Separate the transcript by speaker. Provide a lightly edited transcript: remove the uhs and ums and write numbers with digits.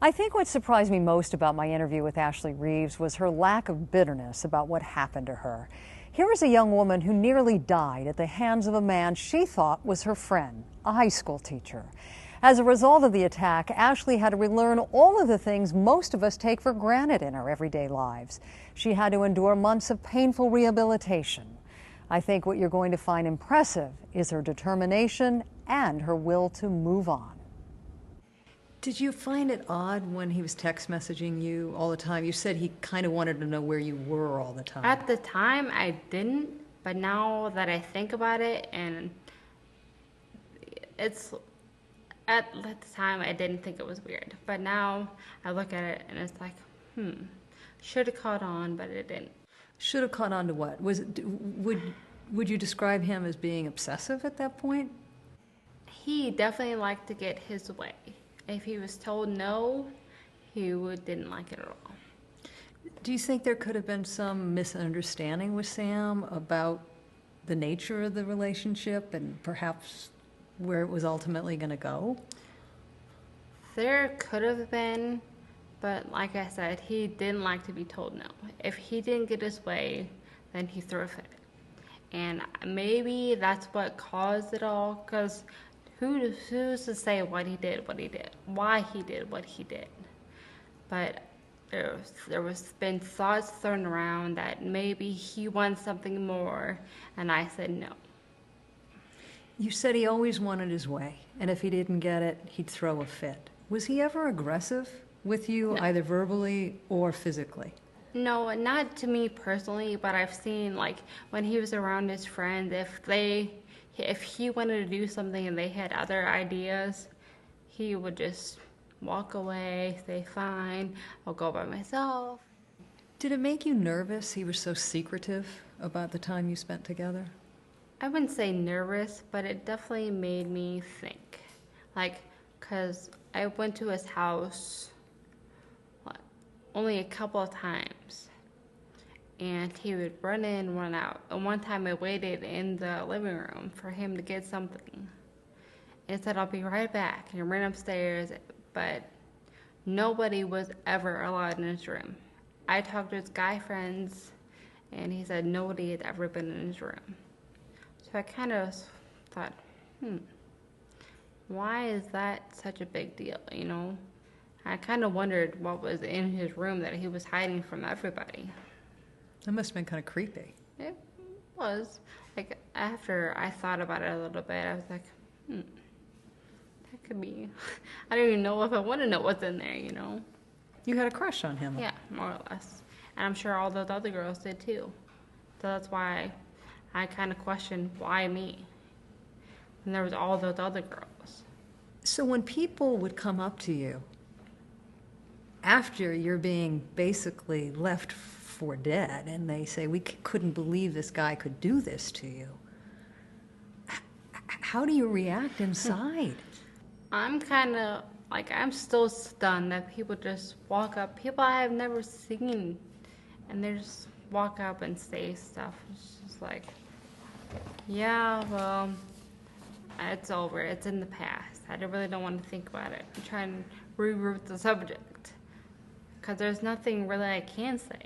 Speaker 1: I think what surprised me most about my interview with Ashley Reeves was her lack of bitterness about what happened to her. Here is a young woman who nearly died at the hands of a man she thought was her friend, a high school teacher. As a result of the attack, Ashley had to relearn all of the things most of us take for granted in our everyday lives. She had to endure months of painful rehabilitation. I think what you're going to find impressive is her determination and her will to move on. Did you find it odd when he was text messaging you all the time? You said he kind of wanted to know where you were all the time.
Speaker 2: At the time, I didn't, but now that I think about it, and it's at the time I didn't think it was weird, but now I look at it and it's like, should have caught on, but it didn't.
Speaker 1: Should have caught on to what? Would you describe him as being obsessive at that point?
Speaker 2: He definitely liked to get his way. If he was told no, he didn't like it at all.
Speaker 1: Do you think there could have been some misunderstanding with Sam about the nature of the relationship and perhaps where it was ultimately going to go?
Speaker 2: There could have been, but like I said, he didn't like to be told no. If he didn't get his way, then he threw a fit. And maybe that's what caused it all, because who's to say why he did what he did, but there was been thoughts thrown around that maybe he wants something more, and I said no.
Speaker 1: You said he always wanted his way, and if he didn't get it, he'd throw a fit. Was he ever aggressive with you,
Speaker 2: No.
Speaker 1: either verbally or physically?
Speaker 2: No, not to me personally, but I've seen, like, when he was around his friends, if he wanted to do something and they had other ideas, he would just walk away, say, fine, I'll go by myself.
Speaker 1: Did it make you nervous he was so secretive about the time you spent together?
Speaker 2: I wouldn't say nervous, but it definitely made me think. Like, because I went to his house only a couple of times, and he would run in, run out. And one time I waited in the living room for him to get something. And said, I'll be right back. And he ran upstairs, but nobody was ever allowed in his room. I talked to his guy friends, and he said nobody had ever been in his room. So I kind of thought, why is that such a big deal, you know? I kind of wondered what was in his room that he was hiding from everybody.
Speaker 1: That must have been kind of creepy.
Speaker 2: It was. Like, after I thought about it a little bit, I was like, that could be. I don't even know if I want to know what's in there, you know?
Speaker 1: You had a crush on him.
Speaker 2: Yeah, more or less. And I'm sure all those other girls did too. So that's why I kind of questioned, why me? And there was all those other girls.
Speaker 1: So when people would come up to you after you're being basically left for dead and they say, we couldn't believe this guy could do this to you, how do you react inside?
Speaker 2: I'm kind of, like, I'm still stunned that people just walk up, people I have never seen, and they just walk up and say stuff. It's just like, yeah, well, it's over. It's in the past. I really don't want to think about it. I'm trying to reroute the subject, because there's nothing really I can say.